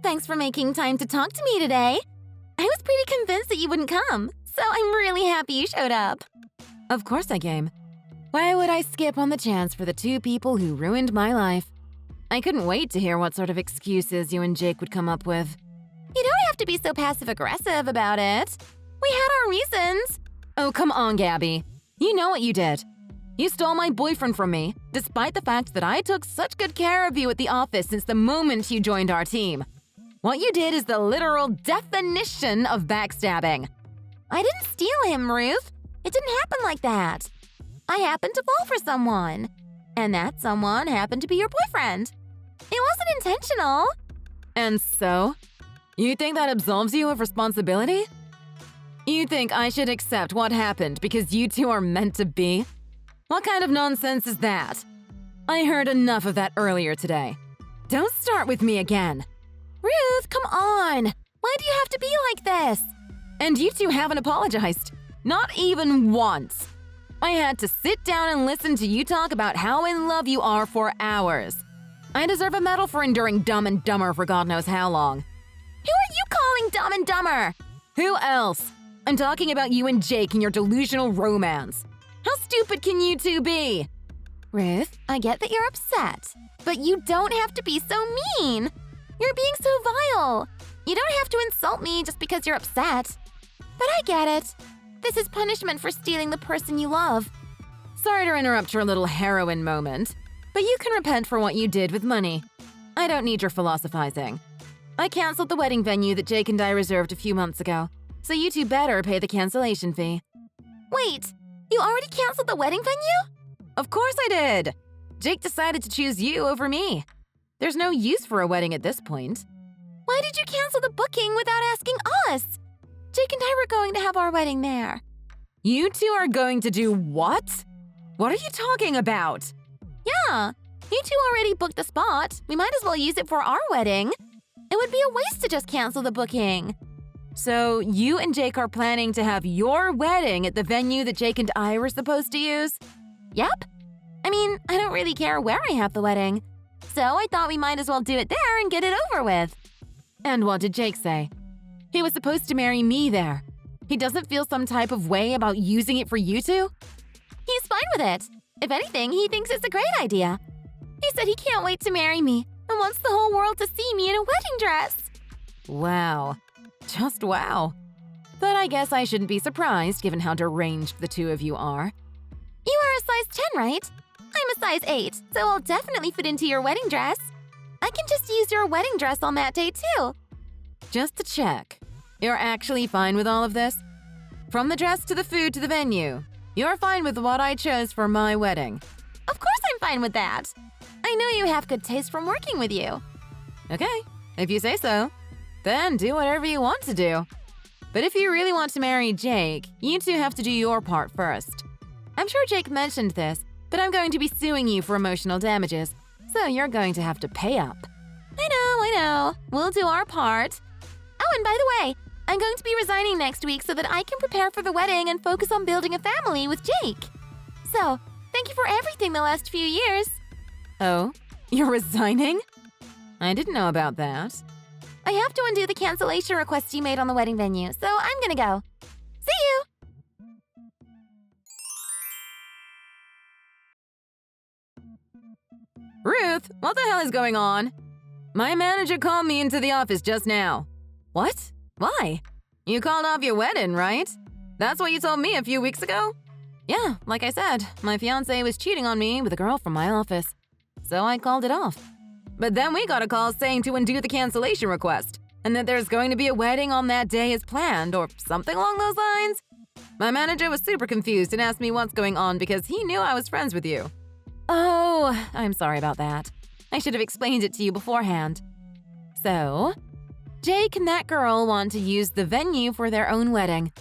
thanks for making time to talk to me today. I was pretty convinced that you wouldn't come, so I'm really happy you showed up. Of course I came. Why would I skip on the chance for the two people who ruined my life? I couldn't wait to hear what sort of excuses you and Jake would come up with. You don't have to be so passive-aggressive about it. We had our reasons. Oh, come on, Gabby. You know what you did. You stole my boyfriend from me, despite the fact that I took such good care of you at the office since the moment you joined our team. What you did is the literal definition of backstabbing. I didn't steal him, Ruth. It didn't happen like that. I happened to fall for someone, and that someone happened to be your boyfriend. It wasn't intentional. And so? You think that absolves you of responsibility? You think I should accept what happened because you two are meant to be? What kind of nonsense is that? I heard enough of that earlier today. Don't start with me again. Ruth, come on! Why do you have to be like this? And you two haven't apologized. Not even once. I had to sit down and listen to you talk about how in love you are for hours. I deserve a medal for enduring Dumb and Dumber for God knows how long. Who are you calling Dumb and Dumber? Who else? I'm talking about you and Jake and your delusional romance. How stupid can you two be? Ruth, I get that you're upset, but you don't have to be so mean. You're being so vile. You don't have to insult me just because you're upset. But I get it. This is punishment for stealing the person you love. Sorry to interrupt your little heroine moment, but you can repent for what you did with money. I don't need your philosophizing. I canceled the wedding venue that Jake and I reserved a few months ago, so you two better pay the cancellation fee. Wait, you already canceled the wedding venue? Of course I did! Jake decided to choose you over me. There's no use for a wedding at this point. Why did you cancel the booking without asking us? Jake and I were going to have our wedding there. You two are going to do what? What are you talking about? Yeah, you two already booked the spot. We might as well use it for our wedding. It would be a waste to just cancel the booking. So you and Jake are planning to have your wedding at the venue that Jake and I were supposed to use? Yep. I mean, I don't really care where I have the wedding. So I thought we might as well do it there and get it over with. And what did Jake say? He was supposed to marry me there. He doesn't feel some type of way about using it for you two? He's fine with it. If anything, he thinks it's a great idea. He said he can't wait to marry me and wants the whole world to see me in a wedding dress. Wow. Just wow. But I guess I shouldn't be surprised given how deranged the two of you are. You are a size 10, right? I'm a size 8, so I'll definitely fit into your wedding dress. I can just use your wedding dress on that day, too. Just to check, you're actually fine with all of this? From the dress to the food to the venue, you're fine with what I chose for my wedding? Of course I'm fine with that. I know you have good taste from working with you. Okay, if you say so. Then do whatever you want to do. But if you really want to marry Jake, you two have to do your part first. I'm sure Jake mentioned this, but I'm going to be suing you for emotional damages, so you're going to have to pay up. I know. We'll do our part. Oh, and by the way, I'm going to be resigning next week so that I can prepare for the wedding and focus on building a family with Jake. So, thank you for everything the last few years. Oh, you're resigning? I didn't know about that. I have to undo the cancellation request you made on the wedding venue, so I'm gonna go. See you! Ruth, what the hell is going on? My manager called me into the office just now. What? Why? You called off your wedding, right? That's what you told me a few weeks ago? Yeah, like I said, my fiancé was cheating on me with a girl from my office. So I called it off. But then we got a call saying to undo the cancellation request, and that there's going to be a wedding on that day as planned, or something along those lines. My manager was super confused and asked me what's going on because he knew I was friends with you. Oh, I'm sorry about that. I should have explained it to you beforehand. So, Jake and that girl want to use the venue for their own wedding.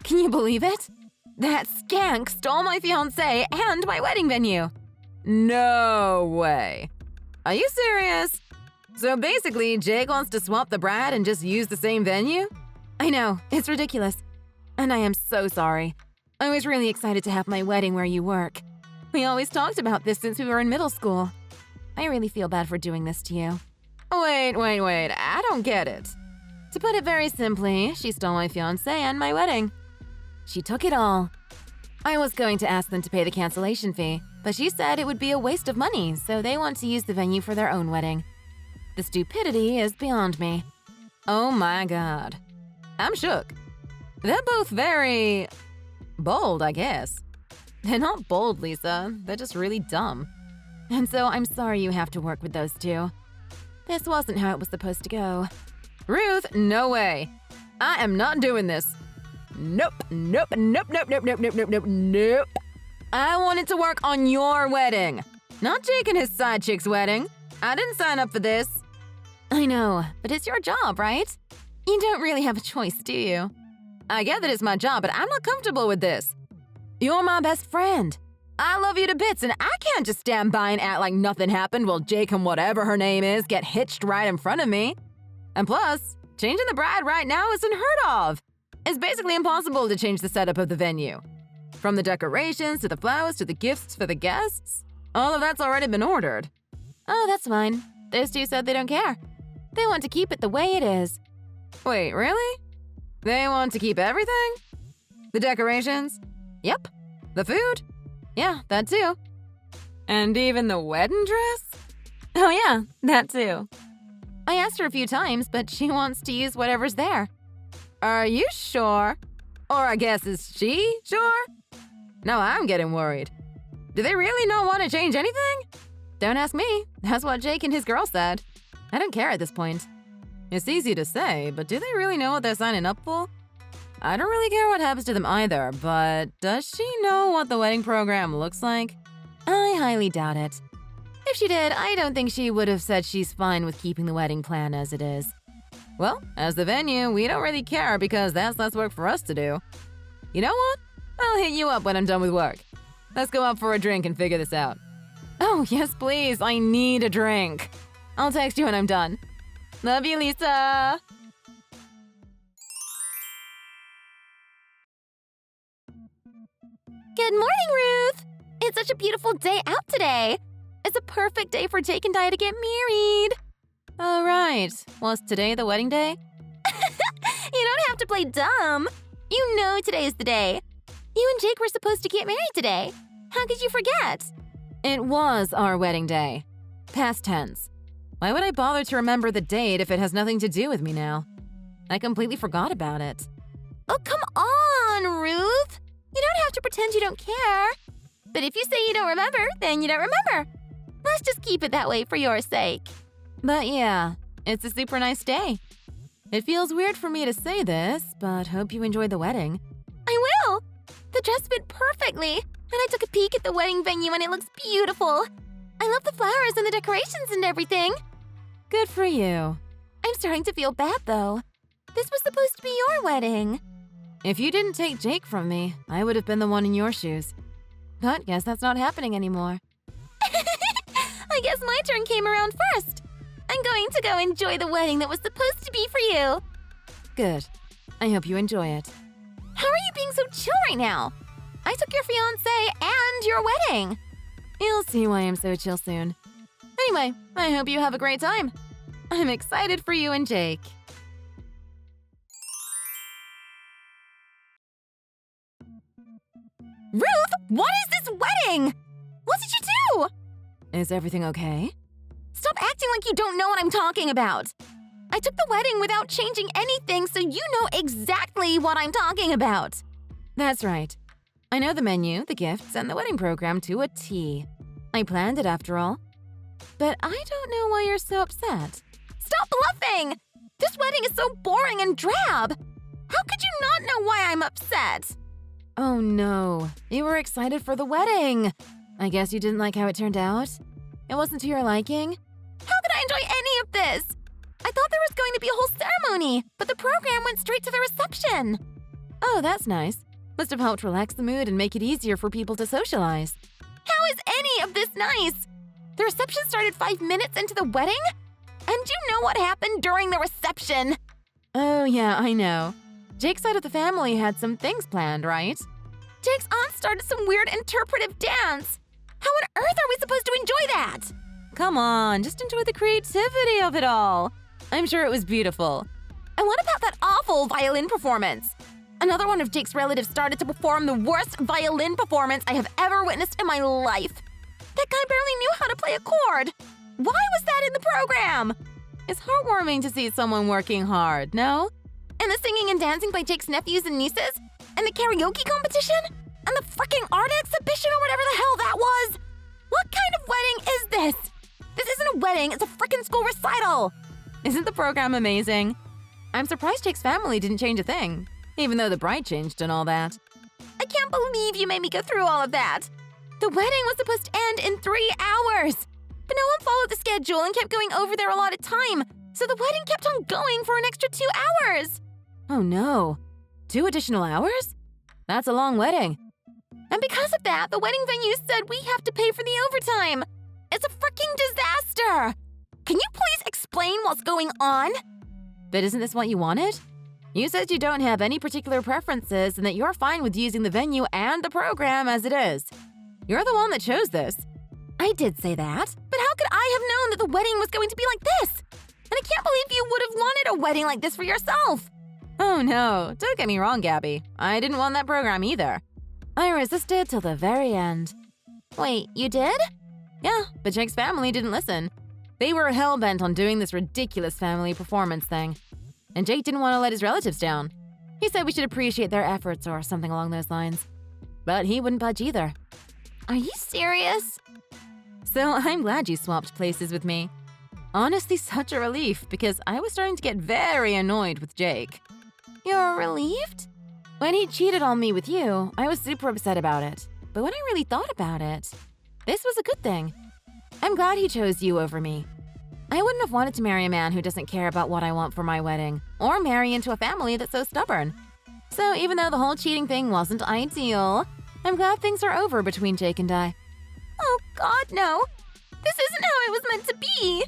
Can you believe it? That skank stole my fiancé and my wedding venue. No way. Are you serious? So basically, Jake wants to swap the bride and just use the same venue? I know, it's ridiculous. And I am so sorry. I was really excited to have my wedding where you work. We always talked about this since we were in middle school. I really feel bad for doing this to you. Wait, I don't get it. To put it very simply, she stole my fiancé and my wedding. She took it all. I was going to ask them to pay the cancellation fee, but she said it would be a waste of money, so they want to use the venue for their own wedding. The stupidity is beyond me. Oh my god. I'm shook. They're both very bold, I guess. They're not bold, Lisa. They're just really dumb. And so I'm sorry you have to work with those two. This wasn't how it was supposed to go. Ruth, no way. I am not doing this. Nope. I wanted to work on your wedding, not Jake and his side chick's wedding. I didn't sign up for this. I know, but it's your job, right? You don't really have a choice, do you? I get that it's my job, but I'm not comfortable with this. You're my best friend. I love you to bits, and I can't just stand by and act like nothing happened while Jake and whatever her name is get hitched right in front of me. And plus, changing the bride right now is unheard of. It's basically impossible to change the setup of the venue. From the decorations, to the flowers, to the gifts for the guests. All of that's already been ordered. Oh, that's fine. Those two said they don't care. They want to keep it the way it is. Wait, really? They want to keep everything? The decorations? Yep. The food? Yeah, that too. And even the wedding dress? Oh yeah, that too. I asked her a few times, but she wants to use whatever's there. Are you sure? Or I guess, is she sure? Now I'm getting worried. Do they really not want to change anything? Don't ask me. That's what Jake and his girl said. I don't care at this point. It's easy to say, but do they really know what they're signing up for? I don't really care what happens to them either, but does she know what the wedding program looks like? I highly doubt it. If she did, I don't think she would have said she's fine with keeping the wedding plan as it is. Well, as the venue, we don't really care because that's less work for us to do. You know what? I'll hit you up when I'm done with work. Let's go out for a drink and figure this out. Oh, yes, please. I need a drink. I'll text you when I'm done. Love you, Lisa. Good morning, Ruth! It's such a beautiful day out today. It's a perfect day for Jake and I to get married. All right. Was today the wedding day? You don't have to play dumb. You know today is the day. You and Jake were supposed to get married today. How could you forget? It was our wedding day. Past tense. Why would I bother to remember the date if it has nothing to do with me now? I completely forgot about it. Oh, come on, Ruth. You don't have to pretend you don't care. But if you say you don't remember, then you don't remember. Let's just keep it that way for your sake. But yeah, it's a super nice day. It feels weird for me to say this, but hope you enjoyed the wedding. I will. The dress fit perfectly, and I took a peek at the wedding venue and it looks beautiful. I love the flowers and the decorations and everything. Good for you. I'm starting to feel bad, though. This was supposed to be your wedding. If you didn't take Jake from me, I would have been the one in your shoes. But guess that's not happening anymore. I guess my turn came around first. I'm going to go enjoy the wedding that was supposed to be for you. Good. I hope you enjoy it. How are you being so chill right now? I took your fiancé and your wedding. You'll see why I'm so chill soon. Anyway, I hope you have a great time. I'm excited for you and Jake. Ruth, what is this wedding? What did you do? Is everything okay? Stop acting like you don't know what I'm talking about. I took the wedding without changing anything, so you know exactly what I'm talking about. That's right. I know the menu, the gifts, and the wedding program to a T. I planned it after all. But I don't know why you're so upset. Stop bluffing! This wedding is so boring and drab. How could you not know why I'm upset? Oh no, you were excited for the wedding. I guess you didn't like how it turned out? It wasn't to your liking? How could I enjoy any of this? I thought there was going to be a whole ceremony, but the program went straight to the reception. Oh, that's nice. Must have helped relax the mood and make it easier for people to socialize. How is any of this nice? The reception started 5 minutes into the wedding? And you know what happened during the reception? Oh yeah, I know. Jake's side of the family had some things planned, right? Jake's aunt started some weird interpretive dance. How on earth are we supposed to enjoy that? Come on, just enjoy the creativity of it all. I'm sure it was beautiful. And what about that awful violin performance? Another one of Jake's relatives started to perform the worst violin performance I have ever witnessed in my life. That guy barely knew how to play a chord. Why was that in the program? It's heartwarming to see someone working hard, no? And the singing and dancing by Jake's nephews and nieces? And the karaoke competition? And the freaking art exhibition or whatever the hell that was? What kind of wedding is this? This isn't a wedding, it's a freaking school recital! Isn't the program amazing? I'm surprised Jake's family didn't change a thing, even though the bride changed and all that. I can't believe you made me go through all of that! The wedding was supposed to end in 3 hours! But no one followed the schedule and kept going over their allotted time, so the wedding kept on going for an extra 2 hours! Oh no. 2 additional hours? That's a long wedding. And because of that, the wedding venue said we have to pay for the overtime! It's a freaking disaster! Can you please explain what's going on? But isn't this what you wanted? You said you don't have any particular preferences and that you're fine with using the venue and the program as it is. You're the one that chose this. I did say that, but how could I have known that the wedding was going to be like this? And I can't believe you would have wanted a wedding like this for yourself! Oh no, don't get me wrong, Gabby. I didn't want that program either. I resisted till the very end. Wait, you did? Yeah, but Jake's family didn't listen. They were hell-bent on doing this ridiculous family performance thing. And Jake didn't want to let his relatives down. He said we should appreciate their efforts or something along those lines. But he wouldn't budge either. Are you serious? So I'm glad you swapped places with me. Honestly, such a relief, because I was starting to get very annoyed with Jake. You're relieved? When he cheated on me with you, I was super upset about it. But when I really thought about it, this was a good thing. I'm glad he chose you over me. I wouldn't have wanted to marry a man who doesn't care about what I want for my wedding, or marry into a family that's so stubborn. So even though the whole cheating thing wasn't ideal, I'm glad things are over between Jake and I. Oh God, no! This isn't how it was meant to be!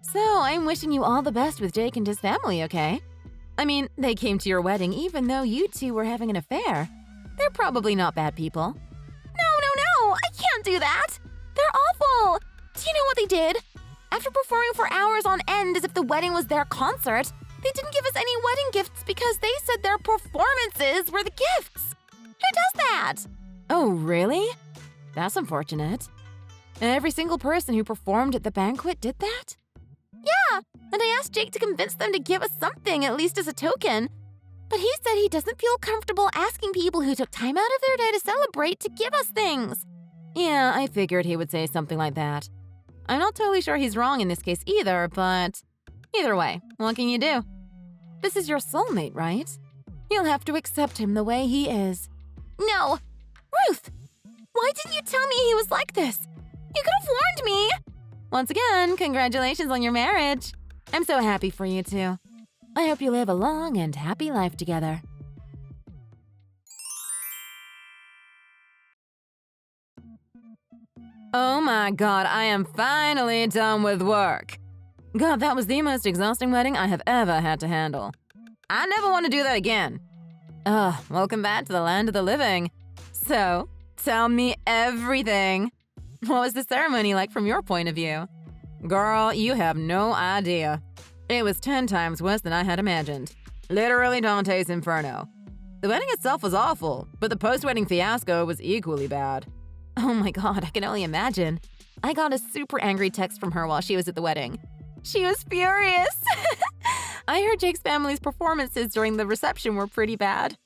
So I'm wishing you all the best with Jake and his family, okay? I mean, they came to your wedding even though you two were having an affair. They're probably not bad people. No! I can't do that! They're awful! Do you know what they did? After performing for hours on end as if the wedding was their concert, they didn't give us any wedding gifts because they said their performances were the gifts. Who does that? Oh, really? That's unfortunate. Every single person who performed at the banquet did that? Yeah, and I asked Jake to convince them to give us something, at least as a token. But he said he doesn't feel comfortable asking people who took time out of their day to celebrate to give us things. Yeah, I figured he would say something like that. I'm not totally sure he's wrong in this case either, but either way, what can you do? This is your soulmate, right? You'll have to accept him the way he is. No! Ruth! Why didn't you tell me he was like this? You could have warned me! Once again, congratulations on your marriage. I'm so happy for you two. I hope you live a long and happy life together. Oh my God, I am finally done with work. God, that was the most exhausting wedding I have ever had to handle. I never want to do that again. Ugh, welcome back to the land of the living. So, tell me everything. What was the ceremony like from your point of view? Girl, you have no idea. It was 10 times worse than I had imagined. Literally Dante's Inferno. The wedding itself was awful, but the post-wedding fiasco was equally bad. Oh my God, I can only imagine. I got a super angry text from her while she was at the wedding. She was furious. I heard Jake's family's performances during the reception were pretty bad.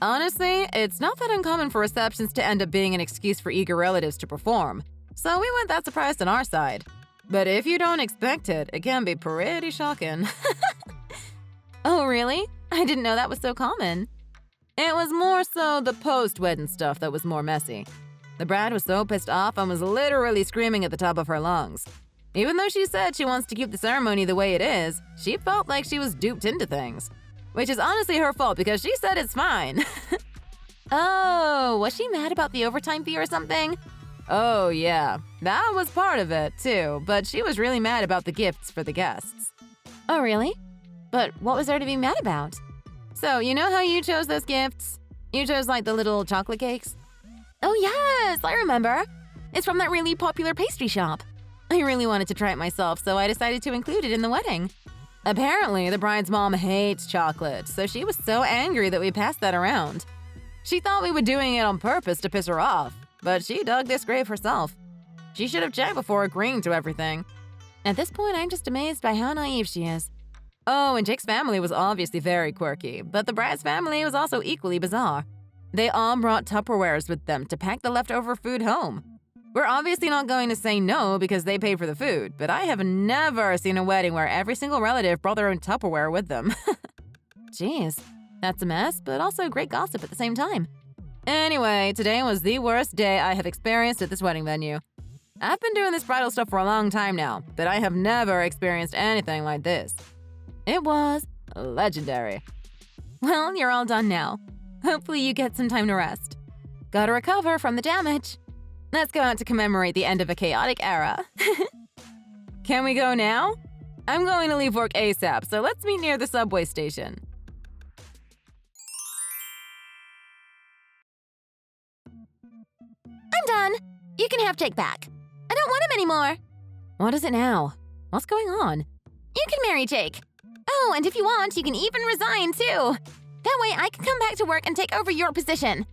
Honestly, it's not that uncommon for receptions to end up being an excuse for eager relatives to perform, so we weren't that surprised on our side. But if you don't expect it, it can be pretty shocking. Oh, really? I didn't know that was so common. It was more so the post-wedding stuff that was more messy. The bride was so pissed off and was literally screaming at the top of her lungs. Even though she said she wants to keep the ceremony the way it is, she felt like she was duped into things. Which is honestly her fault because she said it's fine. Oh, was she mad about the overtime fee or something? Oh yeah, that was part of it too, but she was really mad about the gifts for the guests. Oh really? But what was there to be mad about? So, you know how you chose those gifts? You chose like the little chocolate cakes? Oh yes, I remember. It's from that really popular pastry shop. I really wanted to try it myself, so I decided to include it in the wedding. Apparently, the bride's mom hates chocolate, so she was so angry that we passed that around. She thought we were doing it on purpose to piss her off, but she dug this grave herself. She should have checked before agreeing to everything. At this point, I'm just amazed by how naive she is. Oh, and Jake's family was obviously very quirky, but the bride's family was also equally bizarre. They all brought Tupperwares with them to pack the leftover food home. We're obviously not going to say no because they paid for the food, but I have never seen a wedding where every single relative brought their own Tupperware with them. Jeez, that's a mess, but also great gossip at the same time. Anyway, today was the worst day I have experienced at this wedding venue. I've been doing this bridal stuff for a long time now, but I have never experienced anything like this. It was legendary. Well, you're all done now. Hopefully you get some time to rest. Gotta recover from the damage. Let's go out to commemorate the end of a chaotic era. Can we go now? I'm going to leave work ASAP, so let's meet near the subway station. I'm done. You can have Jake back. I don't want him anymore. What is it now? What's going on? You can marry Jake. Oh, and if you want, you can even resign too. That way I can come back to work and take over your position.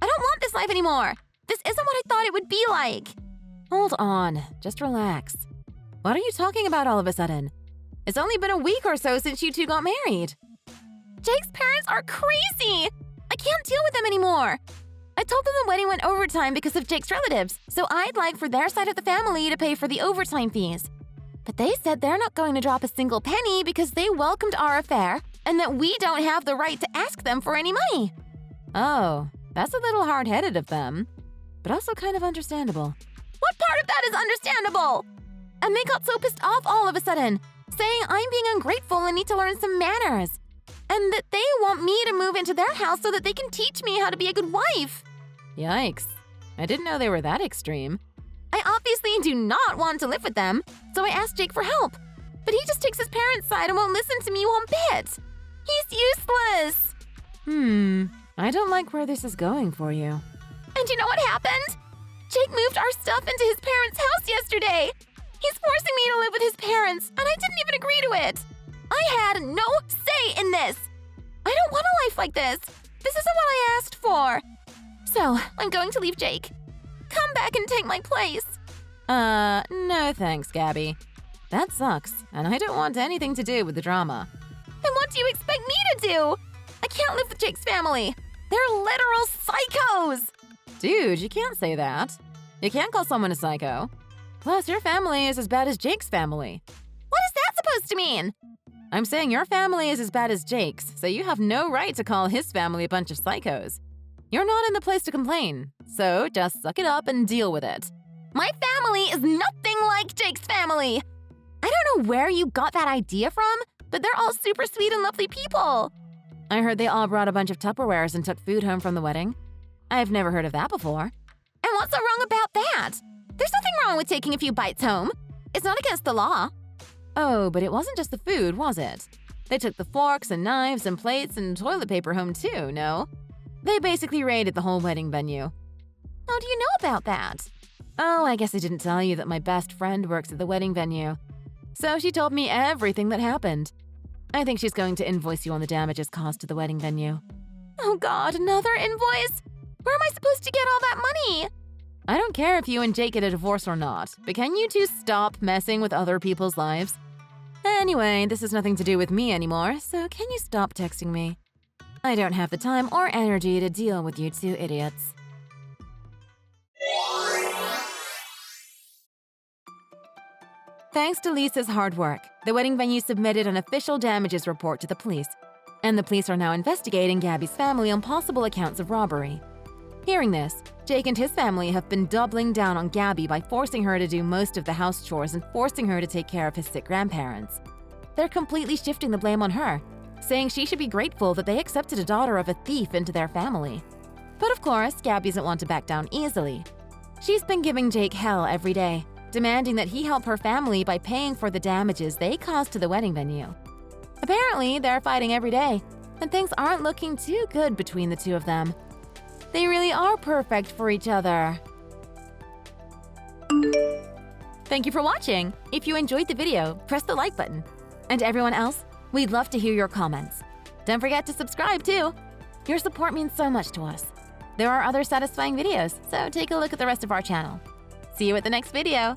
I don't want this life anymore. This isn't what I thought it would be like. Hold on, just relax. What are you talking about all of a sudden? It's only been a week or so since you two got married. Jake's parents are crazy. I can't deal with them anymore. I told them the wedding went overtime because of Jake's relatives, so I'd like for their side of the family to pay for the overtime fees. But they said they're not going to drop a single penny because they welcomed our affair and that we don't have the right to ask them for any money. Oh, that's a little hard-headed of them, but also kind of understandable. What part of that is understandable? And they got so pissed off all of a sudden, saying I'm being ungrateful and need to learn some manners. And that they want me to move into their house so that they can teach me how to be a good wife. Yikes. I didn't know they were that extreme. I obviously do not want to live with them, so I asked Jake for help. But he just takes his parents' side and won't listen to me one bit. He's useless. I don't like where this is going for you. And you know what happened? Jake moved our stuff into his parents' house yesterday. He's forcing me to live with his parents, and I didn't even agree to it. I had no say in this. I don't want a life like this. This isn't what I asked for. So, I'm going to leave Jake. Come back and take my place. No thanks, Gabby. That sucks, and I don't want anything to do with the drama. Then what do you expect me to do? I can't live with Jake's family. They're literal psychos. Dude, you can't say that. You can't call someone a psycho. Plus, your family is as bad as Jake's family. What is that supposed to mean? I'm saying your family is as bad as Jake's, so you have no right to call his family a bunch of psychos. You're not in the place to complain, so just suck it up and deal with it. My family is nothing like Jake's family. I don't know where you got that idea from, but they're all super sweet and lovely people. I heard they all brought a bunch of Tupperwares and took food home from the wedding. I've never heard of that before. And what's so wrong about that? There's nothing wrong with taking a few bites home. It's not against the law. Oh, but it wasn't just the food, was it? They took the forks and knives and plates and toilet paper home too, no? They basically raided the whole wedding venue. How do you know about that? Oh, I guess I didn't tell you that my best friend works at the wedding venue. So she told me everything that happened. I think she's going to invoice you on the damages caused to the wedding venue. Oh God, another invoice? Where am I supposed to get all that money? I don't care if you and Jake get a divorce or not, but can you two stop messing with other people's lives? Anyway, this has nothing to do with me anymore, so can you stop texting me? I don't have the time or energy to deal with you two idiots. Thanks to Lisa's hard work, the wedding venue submitted an official damages report to the police, and the police are now investigating Gabby's family on possible accounts of robbery. Hearing this, Jake and his family have been doubling down on Gabby by forcing her to do most of the house chores and forcing her to take care of his sick grandparents. They're completely shifting the blame on her, saying she should be grateful that they accepted a daughter of a thief into their family. But of course, Gabby doesn't want to back down easily. She's been giving Jake hell every day, demanding that he help her family by paying for the damages they caused to the wedding venue. Apparently, they're fighting every day, and things aren't looking too good between the two of them. They really are perfect for each other. Thank you for watching. If you enjoyed the video, press the like button. And everyone else, we'd love to hear your comments. Don't forget to subscribe too. Your support means so much to us. There are other satisfying videos, so take a look at the rest of our channel. See you at the next video.